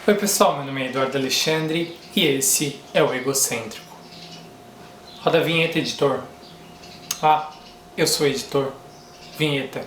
Oi pessoal, meu nome é Eduardo Alexandre e esse é o Egocêntrico. Roda a vinheta, editor. Ah, eu sou editor. Vinheta.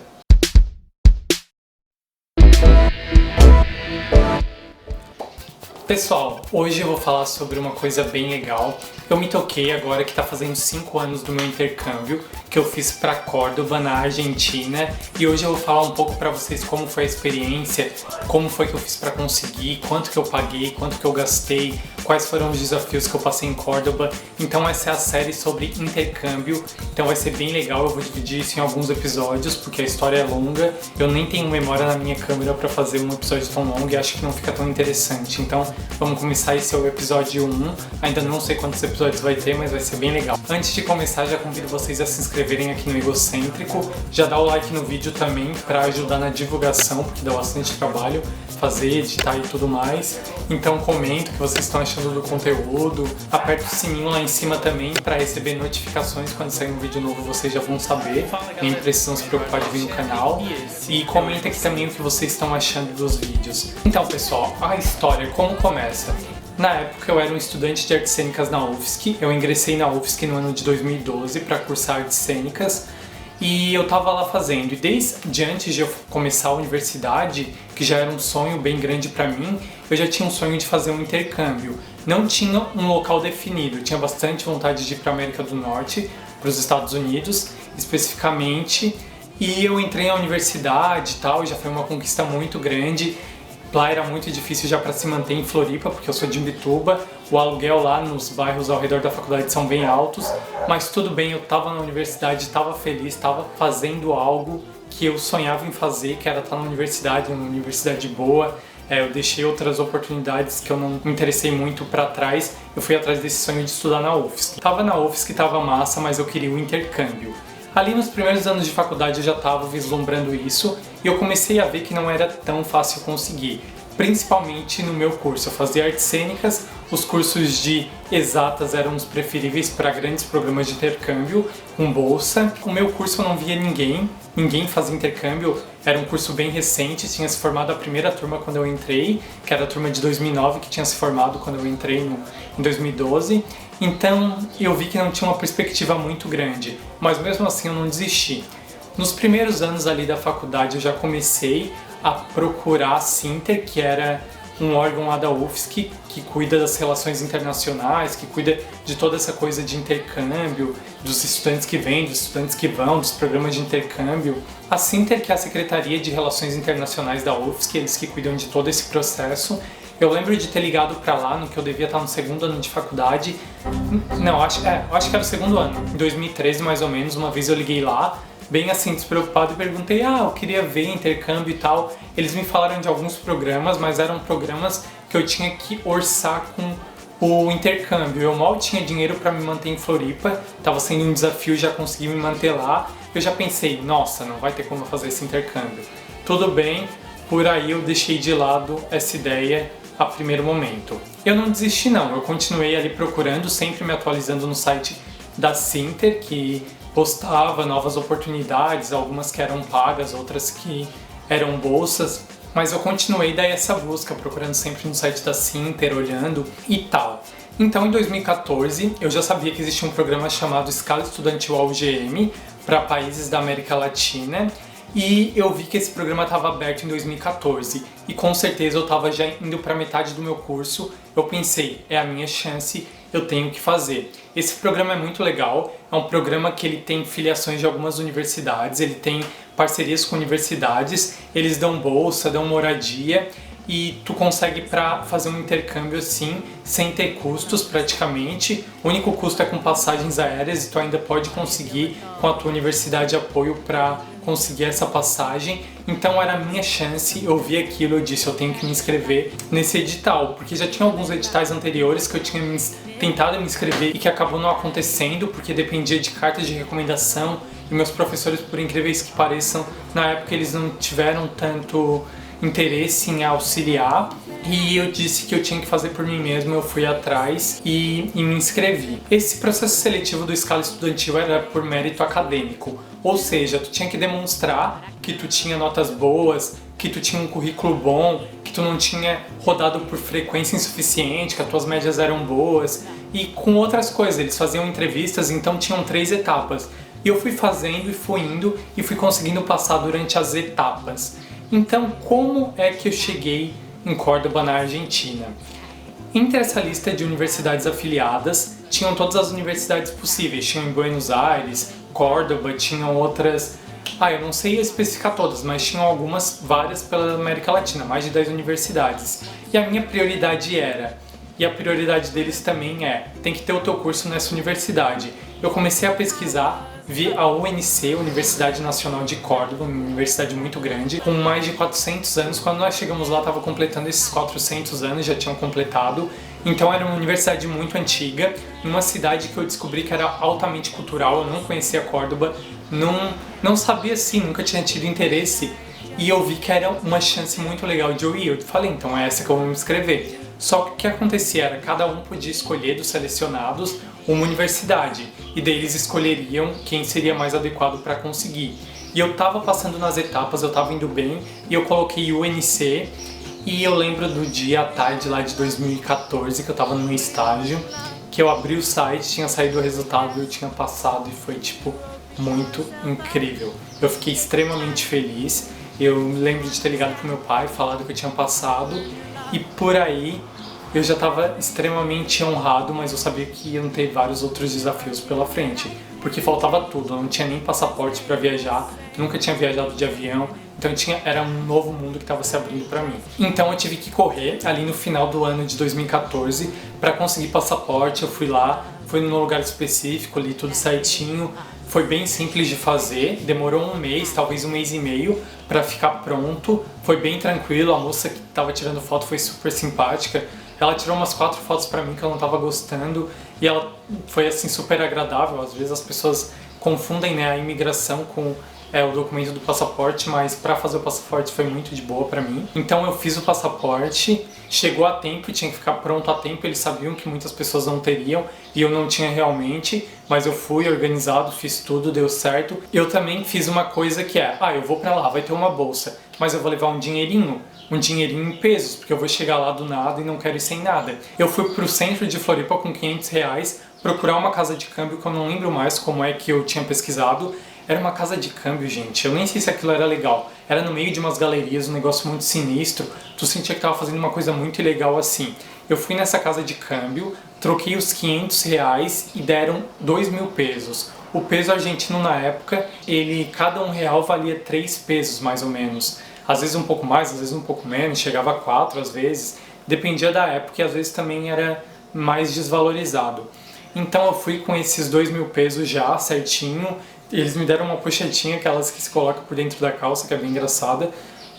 Pessoal, hoje eu vou falar sobre uma coisa bem legal. Eu me toquei agora que tá fazendo 5 anos do meu intercâmbio, que eu fiz pra Córdoba, na Argentina, e hoje eu vou falar um pouco pra vocês como foi a experiência, como foi que eu fiz pra conseguir, quanto que eu paguei, quanto que eu gastei, quais foram os desafios que eu passei em Córdoba. Então essa é a série sobre intercâmbio, então vai ser bem legal, eu vou dividir isso em alguns episódios, porque a história é longa, eu nem tenho memória na minha câmera pra fazer um episódio tão longo e acho que não fica tão interessante. Então vamos começar, esse é o episódio 1, ainda não sei quantos episódios vai ter, mas vai ser bem legal. Antes de começar, já convido vocês a se inscreverem aqui no Egocêntrico, já dá o like no vídeo também para ajudar na divulgação, porque dá bastante trabalho fazer, editar e tudo mais. Então comenta o que vocês estão achando do conteúdo, aperta o sininho lá em cima também para receber notificações quando sair um vídeo novo, vocês já vão saber, nem precisam se preocupar de vir no canal. E comenta aqui também o que vocês estão achando dos vídeos. Então pessoal, a história, como começa? Na época eu era um estudante de artes cênicas na UFSC, eu ingressei na UFSC no ano de 2012 para cursar artes cênicas e eu tava lá fazendo. E desde antes de eu começar a universidade, que já era um sonho bem grande para mim, eu já tinha um sonho de fazer um intercâmbio. Não tinha um local definido, eu tinha bastante vontade de ir para a América do Norte, para os Estados Unidos especificamente, e eu entrei na universidade e tal, já foi uma conquista muito grande. Lá era muito difícil já para se manter em Floripa, porque eu sou de Imbituba, o aluguel lá nos bairros ao redor da faculdade são bem altos, mas tudo bem, eu estava na universidade, estava feliz, estava fazendo algo que eu sonhava em fazer, que era estar na universidade, numa universidade boa. Eu deixei outras oportunidades que eu não me interessei muito para trás, eu fui atrás desse sonho de estudar na UFSC. Tava na UFSC, tava massa, mas eu queria o intercâmbio. Ali nos primeiros anos de faculdade eu já estava vislumbrando isso e eu comecei a ver que não era tão fácil conseguir, principalmente no meu curso. Eu fazia artes cênicas, os cursos de exatas eram os preferíveis para grandes programas de intercâmbio com bolsa. O meu curso eu não via ninguém fazia intercâmbio, era um curso bem recente, tinha se formado a primeira turma quando eu entrei, que era a turma de 2009, que tinha se formado quando eu entrei em 2012. Então eu vi que não tinha uma perspectiva muito grande, mas mesmo assim eu não desisti. Nos primeiros anos ali da faculdade eu já comecei a procurar a Sinter, que era um órgão lá da UFSC que cuida das relações internacionais, que cuida de toda essa coisa de intercâmbio, dos estudantes que vêm, dos estudantes que vão, dos programas de intercâmbio. A Sinter, que é a Secretaria de Relações Internacionais da UFSC, eles que cuidam de todo esse processo. Eu lembro de ter ligado pra lá no que eu devia estar no segundo ano de faculdade. Não, acho que era o segundo ano, em 2013 mais ou menos. Uma vez eu liguei lá, bem assim, despreocupado, e perguntei: eu queria ver intercâmbio e tal. Eles me falaram de alguns programas, mas eram programas que eu tinha que orçar com o intercâmbio. Eu mal tinha dinheiro para me manter em Floripa, tava sendo um desafio já conseguir me manter lá. Eu já pensei: nossa, não vai ter como eu fazer esse intercâmbio. Tudo bem, por aí eu deixei de lado essa ideia a primeiro momento. Eu não desisti não, eu continuei ali procurando, sempre me atualizando no site da Sinter, que postava novas oportunidades, algumas que eram pagas, outras que eram bolsas, mas eu continuei daí essa busca, procurando sempre no site da Sinter, olhando e tal. Então em 2014 eu já sabia que existia um programa chamado Escala Estudantil UGM para países da América Latina, e eu vi que esse programa estava aberto em 2014 e com certeza eu estava já indo para metade do meu curso. Eu pensei, é a minha chance, eu tenho que fazer. Esse programa é muito legal, é um programa que ele tem filiações de algumas universidades, ele tem parcerias com universidades, eles dão bolsa, dão moradia e tu consegue fazer um intercâmbio assim, sem ter custos praticamente. O único custo é com passagens aéreas e tu ainda pode conseguir com a tua universidade apoio para conseguir essa passagem. Então era a minha chance, eu vi aquilo, eu disse, eu tenho que me inscrever nesse edital, porque já tinha alguns editais anteriores que eu tinha tentado me inscrever e que acabou não acontecendo, porque dependia de cartas de recomendação, e meus professores, por incríveis que pareçam, na época eles não tiveram tanto interesse em auxiliar, e eu disse que eu tinha que fazer por mim mesmo. Eu fui atrás e me inscrevi. Esse processo seletivo do Escala Estudantil era por mérito acadêmico, ou seja, tu tinha que demonstrar que tu tinha notas boas, que tu tinha um currículo bom, que que tu não tinha rodado por frequência insuficiente, que as tuas médias eram boas, e com outras coisas. Eles faziam entrevistas, então tinham 3 etapas. E eu fui fazendo e fui indo e fui conseguindo passar durante as etapas. Então, como é que eu cheguei em Córdoba, na Argentina? Entre essa lista de universidades afiliadas, tinham todas as universidades possíveis. Tinham em Buenos Aires, Córdoba, tinham outras... eu não sei especificar todas, mas tinham várias pela América Latina, mais de 10 universidades. E a minha prioridade era, e a prioridade deles também tem que ter o teu curso nessa universidade. Eu comecei a pesquisar, vi a UNC, Universidade Nacional de Córdoba, uma universidade muito grande, com mais de 400 anos. Quando nós chegamos lá, estava completando esses 400 anos, já tinham completado. Então era uma universidade muito antiga, numa cidade que eu descobri que era altamente cultural. Eu não conhecia Córdoba, não sabia assim, nunca tinha tido interesse. E eu vi que era uma chance muito legal de eu ir. Eu falei, então é essa que eu vou me inscrever. Só que o que acontecia era, cada um podia escolher dos selecionados uma universidade, e daí eles escolheriam quem seria mais adequado para conseguir. E eu tava passando nas etapas, eu tava indo bem, e eu coloquei UNC, e eu lembro do dia à tarde lá de 2014, que eu tava no estágio, que eu abri o site, tinha saído o resultado, eu tinha passado, e foi tipo muito incrível. Eu fiquei extremamente feliz. Eu lembro de ter ligado pro meu pai, falado que eu tinha passado, e por aí eu já estava extremamente honrado, mas eu sabia que iam ter vários outros desafios pela frente, porque faltava tudo. Eu não tinha nem passaporte para viajar, nunca tinha viajado de avião, então era um novo mundo que estava se abrindo para mim. Então eu tive que correr ali no final do ano de 2014 para conseguir passaporte. Eu fui lá, fui num lugar específico, li tudo certinho. Foi bem simples de fazer, demorou um mês, talvez um mês e meio para ficar pronto. Foi bem tranquilo, a moça que estava tirando foto foi super simpática. Ela tirou umas 4 fotos pra mim que eu não tava gostando, e ela foi assim super agradável. Às vezes as pessoas confundem, né, a imigração com o documento do passaporte, mas para fazer o passaporte foi muito de boa pra mim. Então eu fiz o passaporte, chegou a tempo e tinha que ficar pronto a tempo. Eles sabiam que muitas pessoas não teriam e eu não tinha realmente, mas eu fui organizado, fiz tudo, deu certo. Eu também fiz uma coisa que eu vou pra lá, vai ter uma bolsa, mas eu vou levar um dinheirinho em pesos, porque eu vou chegar lá do nada e não quero ir sem nada. Eu fui pro centro de Floripa com R$500, procurar uma casa de câmbio que eu não lembro mais como é que eu tinha pesquisado. Era uma casa de câmbio, gente. Eu nem sei se aquilo era legal. Era no meio de umas galerias, um negócio muito sinistro. Tu sentia que tava fazendo uma coisa muito ilegal assim. Eu fui nessa casa de câmbio, troquei os R$500 e deram 2.000 pesos. O peso argentino na época, cada R$1 valia 3 pesos mais ou menos. Às vezes um pouco mais, às vezes um pouco menos, chegava a 4 às vezes. Dependia da época e às vezes também era mais desvalorizado. Então eu fui com esses 2.000 pesos já certinho. Eles me deram uma pochetinha, aquelas que se coloca por dentro da calça, que é bem engraçada,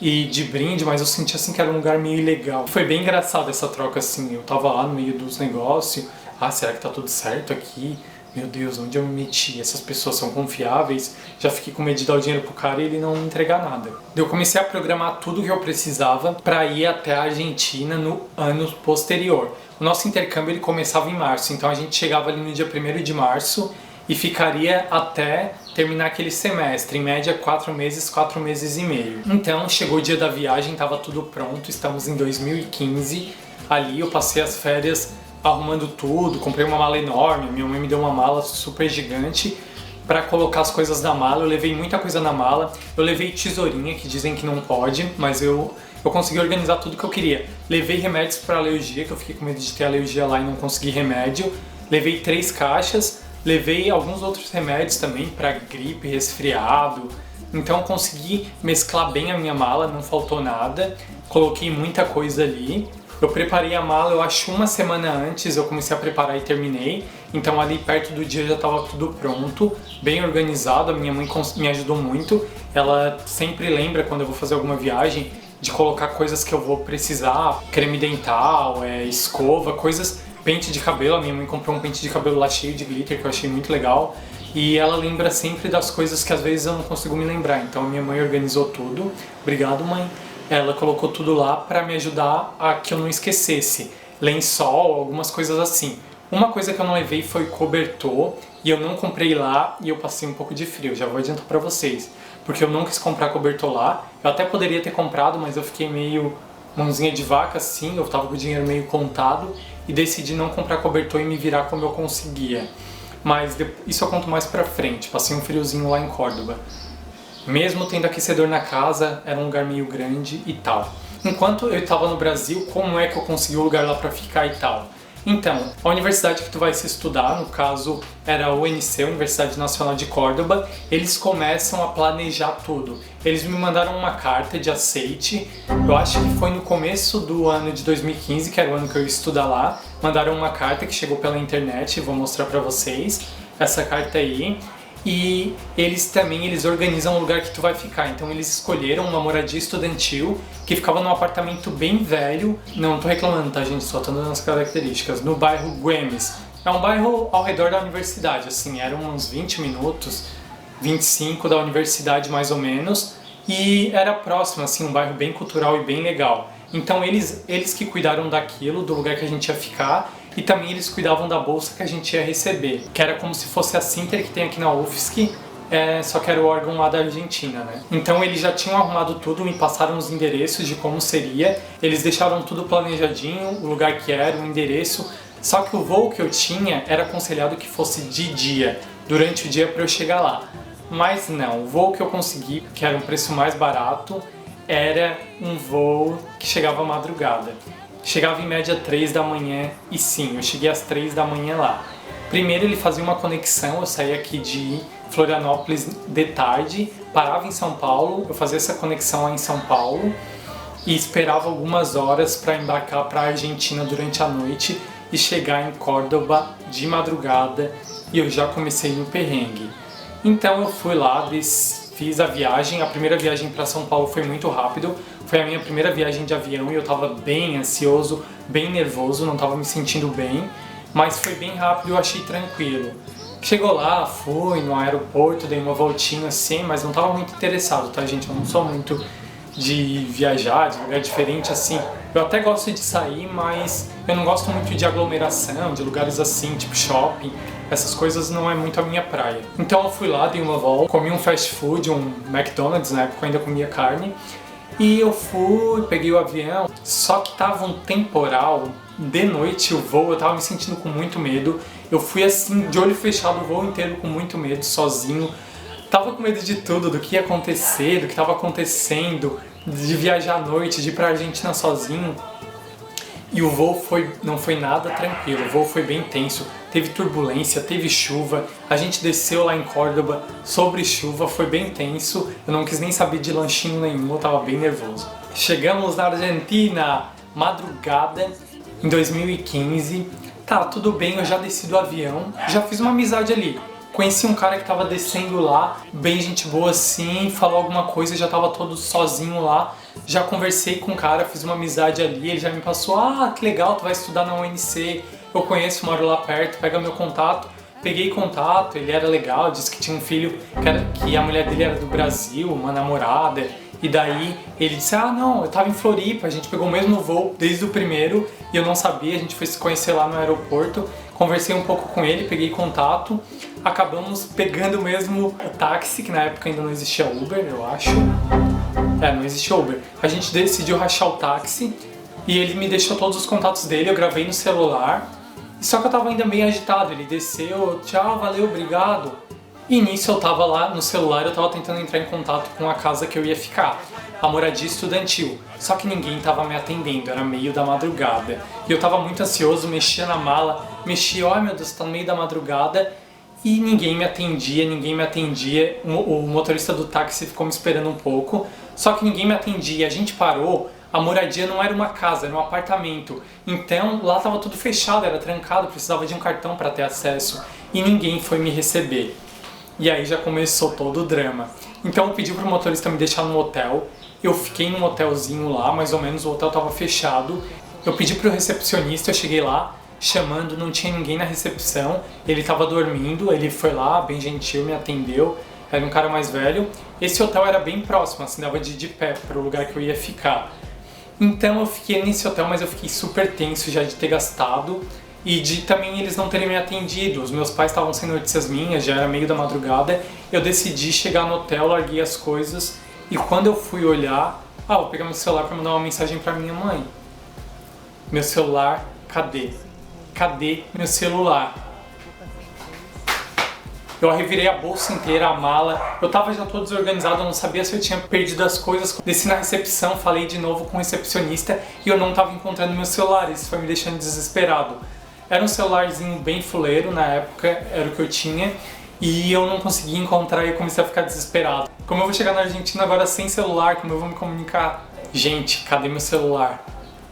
e de brinde, mas eu senti assim que era um lugar meio ilegal. Foi bem engraçado essa troca assim, eu tava lá no meio dos negócios, será que tá tudo certo aqui? Meu Deus, onde eu me meti? Essas pessoas são confiáveis? Já fiquei com medo de dar o dinheiro pro cara e ele não me entregar nada. Eu comecei a programar tudo que eu precisava para ir até a Argentina no ano posterior. O nosso intercâmbio ele começava em março, então a gente chegava ali no dia 1º de março e ficaria até terminar aquele semestre, em média 4 meses, 4 meses e meio. Então chegou o dia da viagem, estava tudo pronto, estamos em 2015, ali eu passei as férias arrumando tudo, comprei uma mala enorme, minha mãe me deu uma mala super gigante para colocar as coisas na mala. Eu levei muita coisa na mala, eu levei tesourinha, que dizem que não pode, mas eu consegui organizar tudo que eu queria. Levei remédios para alergia, que eu fiquei com medo de ter alergia lá e não consegui remédio. Levei 3 caixas, levei alguns outros remédios também para gripe, resfriado. Então consegui mesclar bem a minha mala, não faltou nada. Coloquei muita coisa ali. Eu preparei a mala, eu acho uma semana antes, eu comecei a preparar e terminei. Então ali perto do dia já estava tudo pronto, bem organizado. A minha mãe me ajudou muito. Ela sempre lembra quando eu vou fazer alguma viagem de colocar coisas que eu vou precisar, creme dental, escova, coisas, pente de cabelo. A minha mãe comprou um pente de cabelo lá cheio de glitter que eu achei muito legal. E ela lembra sempre das coisas que às vezes eu não consigo me lembrar. Então a minha mãe organizou tudo. Obrigado, mãe. Ela colocou tudo lá para me ajudar a que eu não esquecesse. Lençol, algumas coisas assim. Uma coisa que eu não levei foi cobertor, e eu não comprei lá e eu passei um pouco de frio, já vou adiantar pra vocês. Porque eu não quis comprar cobertor lá. Eu até poderia ter comprado, mas eu fiquei meio mãozinha de vaca assim, eu tava com o dinheiro meio contado e decidi não comprar cobertor e me virar como eu conseguia. Mas isso eu conto mais pra frente, passei um friozinho lá em Córdoba. Mesmo tendo aquecedor na casa, era um lugar meio grande e tal. Enquanto eu estava no Brasil, como é que eu consegui um lugar lá pra ficar e tal? Então, a universidade que tu vai se estudar, no caso era a UNC, Universidade Nacional de Córdoba, eles começam a planejar tudo. Eles me mandaram uma carta de aceite, eu acho que foi no começo do ano de 2015, que era o ano que eu ia estudar lá. Mandaram uma carta que chegou pela internet, vou mostrar pra vocês, essa carta aí. E eles organizam o lugar que tu vai ficar. Então eles escolheram uma moradia estudantil que ficava num apartamento bem velho. Não tô reclamando, tá, gente? Só tô dando as características. No bairro Güemes. É um bairro ao redor da universidade, assim, eram uns 20 minutos, 25 da universidade mais ou menos. E era próximo, assim, um bairro bem cultural e bem legal. Então eles que cuidaram daquilo, do lugar que a gente ia ficar. E também eles cuidavam da bolsa que a gente ia receber, que era como se fosse a Sinter que tem aqui na UFSC, só que era o órgão lá da Argentina, né? Então eles já tinham arrumado tudo, me passaram os endereços de como seria, eles deixaram tudo planejadinho, o lugar que era, o endereço, só que o voo que eu tinha era aconselhado que fosse de dia, durante o dia para eu chegar lá. Mas não, o voo que eu consegui, que era um preço mais barato, era um voo que chegava à madrugada. Chegava em média 3 da manhã e sim, eu cheguei às 3 da manhã lá. Primeiro ele fazia uma conexão, eu saía aqui de Florianópolis de tarde, parava em São Paulo, eu fazia essa conexão lá em São Paulo e esperava algumas horas para embarcar para a Argentina durante a noite e chegar em Córdoba de madrugada e eu já comecei no perrengue. Então eu fui lá, fiz a viagem, a primeira viagem para São Paulo foi muito rápido, foi a minha primeira viagem de avião e eu tava bem ansioso, bem nervoso, não tava me sentindo bem, mas foi bem rápido e eu achei tranquilo. Chegou lá, fui no aeroporto, dei uma voltinha assim, mas não tava muito interessado, tá, gente? Eu não sou muito de viajar, de lugar diferente assim. Eu até gosto de sair, mas eu não gosto muito de aglomeração, de lugares assim, tipo shopping. Essas coisas não é muito a minha praia. Então eu fui lá, dei uma volta, comi um fast food, um McDonald's, na época eu ainda comia carne. E eu fui, peguei o avião, só que tava um temporal, de noite o voo, eu tava me sentindo com muito medo. Eu fui assim, de olho fechado o voo inteiro com muito medo, sozinho. Tava com medo de tudo, do que ia acontecer, do que tava acontecendo, de viajar à noite, de ir pra Argentina sozinho. E o voo não foi nada tranquilo, o voo foi bem tenso, teve turbulência, teve chuva, a gente desceu lá em Córdoba sobre chuva, foi bem tenso, eu não quis nem saber de lanchinho nenhum, eu tava bem nervoso. Chegamos na Argentina, madrugada, em 2015, tá, tudo bem, eu já desci do avião, já fiz uma amizade ali. Conheci um cara que tava descendo lá, bem gente boa assim, falou alguma coisa, já tava todo sozinho lá. Já conversei com o cara, fiz uma amizade ali, ele já me passou, ah, que legal, tu vai estudar na UNC, eu conheço, moro lá perto, pega meu contato. Peguei contato, ele era legal, disse que tinha um filho, que a mulher dele era do Brasil, uma namorada. E daí ele disse, ah não, eu tava em Floripa, a gente pegou o mesmo voo desde o primeiro e eu não sabia, a gente foi se conhecer lá no aeroporto. Conversei um pouco com ele, peguei contato, acabamos pegando mesmo o táxi, que na época ainda não existia Uber, eu acho. Não existia Uber. A gente decidiu rachar o táxi e ele me deixou todos os contatos dele, eu gravei no celular. Só que eu tava ainda bem agitado, ele desceu, tchau, valeu, obrigado. E nisso eu tava lá no celular, eu tava tentando entrar em contato com a casa que eu ia ficar, a moradia estudantil. Só que ninguém tava me atendendo, era meio da madrugada. E eu tava muito ansioso, mexia na mala, mexia, ai meu Deus, tá no meio da madrugada. E ninguém me atendia, ninguém me atendia. O motorista do táxi ficou me esperando um pouco, só que ninguém me atendia. A gente parou, a moradia não era uma casa, era um apartamento. Então lá tava tudo fechado, era trancado, precisava de um cartão para ter acesso. E ninguém foi me receber. E aí já começou todo o drama. Então eu pedi pro motorista me deixar no hotel. Eu fiquei num hotelzinho lá, mais ou menos, o hotel tava fechado. Eu pedi pro recepcionista, eu cheguei lá, chamando, não tinha ninguém na recepção. Ele tava dormindo, ele foi lá, bem gentil, me atendeu. Era um cara mais velho. Esse hotel era bem próximo, assim, dava de ir de pé pro lugar que eu ia ficar. Então eu fiquei nesse hotel, mas eu fiquei super tenso já de ter gastado. E de também eles não terem me atendido. Os meus pais estavam sem notícias minhas, já era meio da madrugada. Eu decidi chegar no hotel, larguei as coisas e quando eu fui olhar, Ah, vou pegar meu celular para mandar uma mensagem para minha mãe. Meu celular, cadê? Cadê meu celular? Eu revirei a bolsa inteira, a mala. Eu tava já todo desorganizado, eu não sabia se eu tinha perdido as coisas. Desci na recepção, falei de novo com o recepcionista e eu não tava encontrando meu celular. Isso foi me deixando desesperado. Era um celularzinho bem fuleiro na época, era o que eu tinha. E eu não conseguia encontrar e eu comecei a ficar desesperado. Como eu vou chegar na Argentina agora sem celular? Como eu vou me comunicar? Gente, cadê meu celular?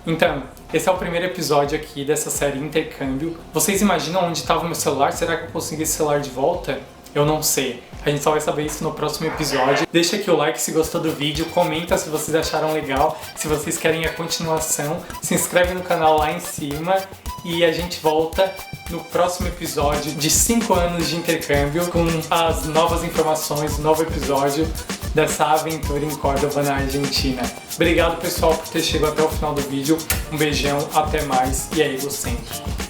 Então, esse é o primeiro episódio aqui dessa série Intercâmbio. Vocês imaginam onde estava o meu celular? Será que eu consegui esse celular de volta? Eu não sei. A gente só vai saber isso no próximo episódio. Deixa aqui o like se gostou do vídeo, comenta se vocês acharam legal, se vocês querem a continuação, se inscreve no canal lá em cima e a gente volta no próximo episódio de 5 anos de intercâmbio com as novas informações, novo episódio dessa aventura em Córdoba, na Argentina. Obrigado, pessoal, por ter chegado até o final do vídeo. Um beijão, até mais e é egocêntrico.